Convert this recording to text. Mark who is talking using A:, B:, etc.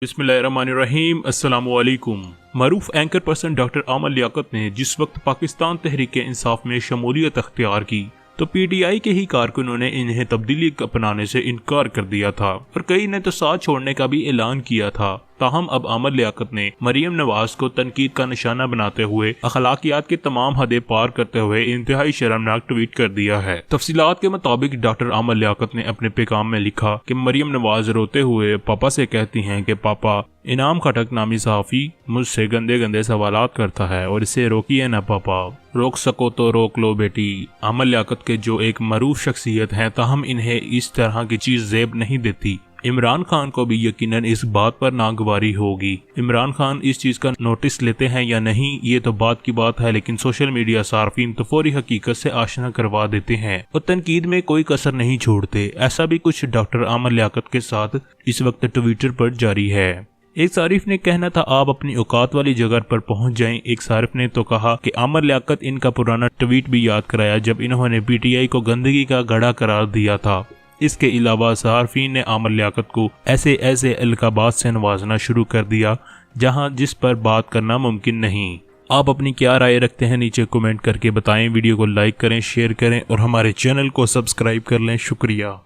A: बिस्मिल्लाहिर्रहमानिर्रहीम। अस्सलामुअलैकुम। मरूफ anchor person doctor आमर लियाकत ने जिस वक्त पाकिस्तान तहरीक इंसाफ में शमूलियत अख्तियार की तो पीटीआई के ही कारकुनों ने इन्हें तब्दीली अपनाने से इनकार कर दिया था और कई ने तो साथ छोड़ने का भी ऐलान किया था। ताहम अब आमर लियाकत ने मरियम नवाज को तनकीद का निशाना बनाते हुए अखलाकियात की तमाम हदें पार करते हुए इंतहाई शर्मनाक ट्वीट कर दिया है। तफसीलात के मुताबिक डॉक्टर आमर लियाकत ने अपने पैगाम में लिखा कि मरियम नवाज रोते हुए पापा से कहती हैं कि पापा, इनाम खटक नामी सहाफ़ी मुझसे गंदे गंदे सवालात करता है और इसे रोकिए ना पापा, रोक सको तो रोक लो बेटी। आमर लियाकत के जो एक मरूफ शख्सियत है ताहम इन्हें इस तरह की चीज ज़ेब नहीं देती। इमरान खान को भी यकीनन इस बात पर नागवारी होगी। इमरान खान इस चीज का नोटिस लेते हैं या नहीं ये तो बात की बात है, लेकिन सोशल मीडिया सार्फिन तो फौरी हकीकत से आशना करवा देते हैं और तनकीद में कोई कसर नहीं छोड़ते। ऐसा भी कुछ डॉक्टर आमर लियाकत के साथ इस वक्त ट्विटर पर जारी है। एक सारिफ ने कहना था आप अपनी औकात वाली जगह पर पहुंच जाएं। एक सारिफ ने तो कहा कि आमर लियाकत इनका पुराना ट्वीट भी याद कराया जब इन्होंने पीटीआई को गंदगी का गड़ा करार दिया था। इसके अलावा सार्फिन ने आमर लियाकत को ऐसे ऐसे अलकाबात से नवाजना शुरू कर दिया जहां जिस पर बात करना मुमकिन नहीं। आप अपनी क्या राय रखते हैं नीचे कमेंट करके बताएं। वीडियो को लाइक करें, शेयर करें और हमारे चैनल को सब्सक्राइब कर लें। शुक्रिया।